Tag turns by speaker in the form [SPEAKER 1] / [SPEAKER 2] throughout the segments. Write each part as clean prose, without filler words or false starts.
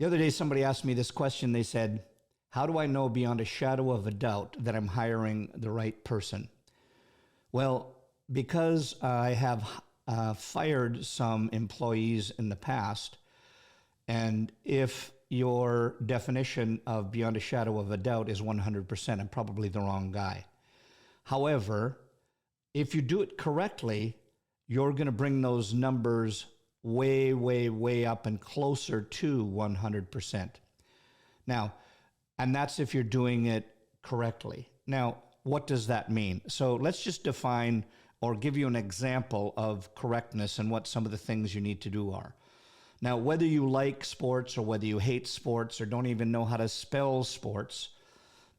[SPEAKER 1] The other day, somebody asked me this question. They said, how do I know beyond a shadow of a doubt that I'm hiring the right person? Well, because I have fired some employees in the past, and if your definition of beyond a shadow of a doubt is 100%, I'm probably the wrong guy. However, if you do it correctly, you're going to bring those numbers way, way, way up and closer to 100%. Now, and that's if you're doing it correctly. Now, what does that mean? So let's just define or give you an example of correctness and what some of the things you need to do are. Now, whether you like sports or whether you hate sports or don't even know how to spell sports,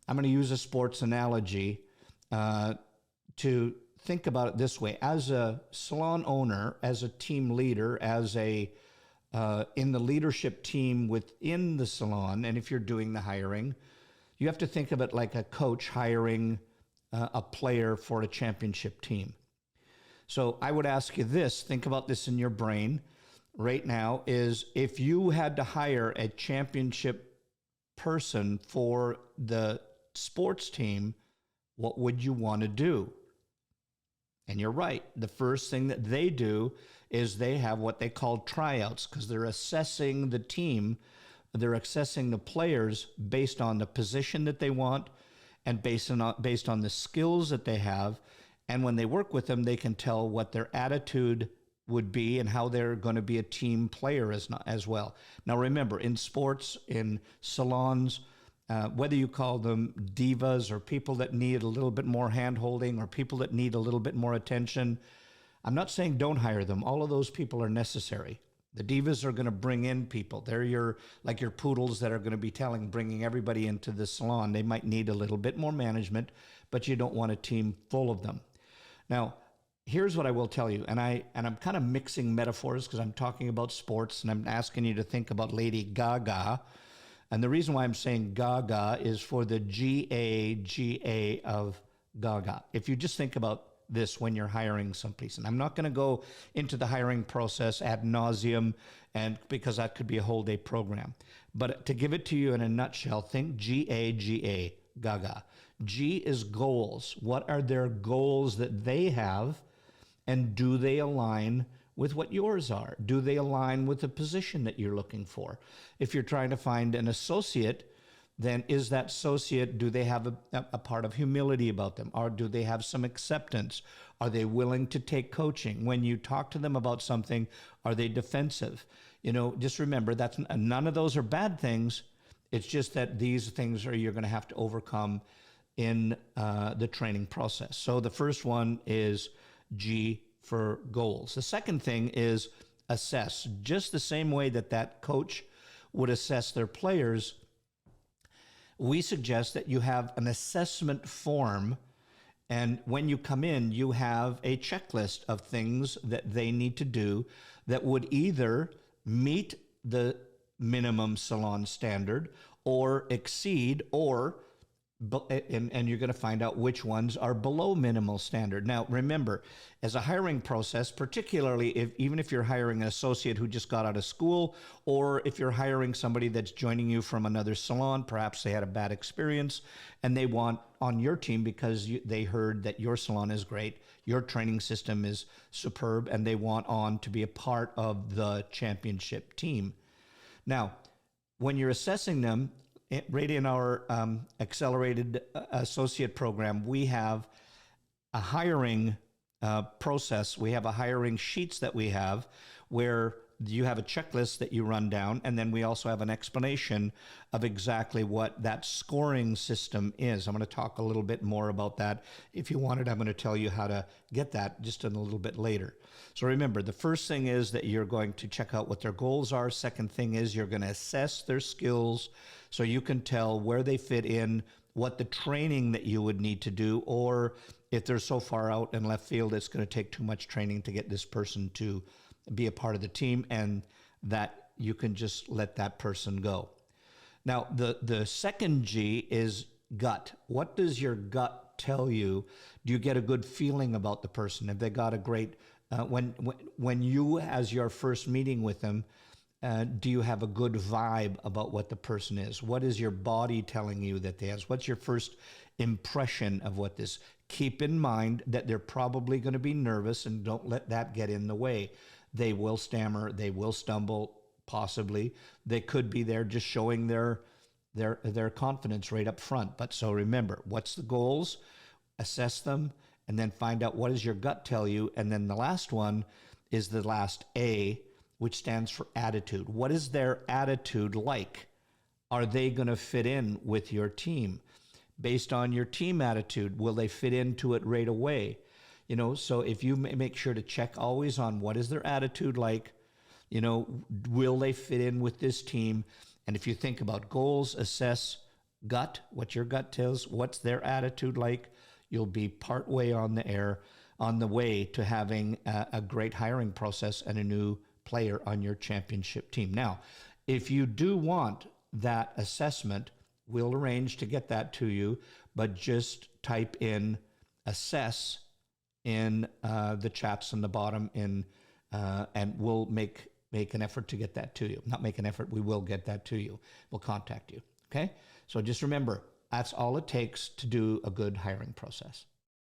[SPEAKER 1] I'm going to use a sports analogy to think about it this way. As a salon owner, as a team leader, as a in the leadership team within the salon, and if you're doing the hiring, you have to think of it like a coach hiring a player for a championship team. So I would ask you this, think about this in your brain right now, is if you had to hire a championship person for the sports team, what would you want to do? And you're right. The first thing that they do is they have what they call tryouts, because they're assessing the team. They're assessing the players based on the position that they want and based on the skills that they have. And when they work with them, they can tell what their attitude would be and how they're going to be a team player as well. Now, remember, in sports, in salons, whether you call them divas or people that need a little bit more hand-holding or people that need a little bit more attention, I'm not saying don't hire them. All of those people are necessary. The divas are going to bring in people. They're your poodles that are going to be bringing everybody into the salon. They might need a little bit more management, but you don't want a team full of them. Now, here's what I will tell you, and I'm kind of mixing metaphors because I'm talking about sports, and I'm asking you to think about Lady Gaga. And the reason why I'm saying Gaga is for the G-A-G-A of Gaga. If you just think about this when you're hiring someplace, and I'm not going to go into the hiring process ad nauseum, and because that could be a whole day program. But to give it to you in a nutshell, think G-A-G-A, Gaga. G is goals. What are their goals that they have, and do they align with what yours are? Do they align with the position that you're looking for? If you're trying to find an associate, then is that associate, do they have a part of humility about them? Or do they have some acceptance? Are they willing to take coaching? When you talk to them about something, are they defensive? Just remember, none of those are bad things. It's just that these things you're going to have to overcome in the training process. So the first one is G for goals. The second thing is assess. Just the same way that coach would assess their players, we suggest that you have an assessment form, and when you come in, you have a checklist of things that they need to do that would either meet the minimum salon standard or exceed, and you're going to find out which ones are below minimal standard. Now, remember, as a hiring process, particularly even if you're hiring an associate who just got out of school, or if you're hiring somebody that's joining you from another salon, perhaps they had a bad experience and they want on your team because they heard that your salon is great, your training system is superb, and they want on to be a part of the championship team. Now, when you're assessing them, right in our accelerated associate program, we have a hiring process. We have a hiring sheets that we have where you have a checklist that you run down, and then we also have an explanation of exactly what that scoring system is. I'm going to talk a little bit more about that. If you want it, I'm going to tell you how to get that just in a little bit later. So remember, the first thing is that you're going to check out what their goals are. Second thing is you're going to assess their skills so you can tell where they fit in, what the training that you would need to do, or if they're so far out in left field, it's going to take too much training to get this person to be a part of the team, and that you can just let that person go. Now, the second G is gut. What does your gut tell you? Do you get a good feeling about the person? Have they got a great, when you, as your first meeting with them, do you have a good vibe about what the person is? What is your body telling you that they have? What's your first impression of what this? Keep in mind that they're probably going to be nervous, and don't let that get in the way. They will stammer, they will stumble, possibly. They could be there just showing their confidence right up front. But so remember, what's the goals? Assess them, and then find out what does your gut tell you. And then the last one is the last A, which stands for attitude. What is their attitude like? Are they going to fit in with your team? Based on your team attitude, will they fit into it right away? You know, so if you make sure to check always on what is their attitude like, you know, will they fit in with this team? And if you think about goals, assess gut, what your gut tells, what's their attitude like, you'll be partway on the way to having a great hiring process and a new player on your championship team. Now, if you do want that assessment, we'll arrange to get that to you, but just type in assess in the chats on the bottom, and we'll make an effort to get that to you. Not make an effort, we will get that to you. We'll contact you, okay? So just remember, that's all it takes to do a good hiring process.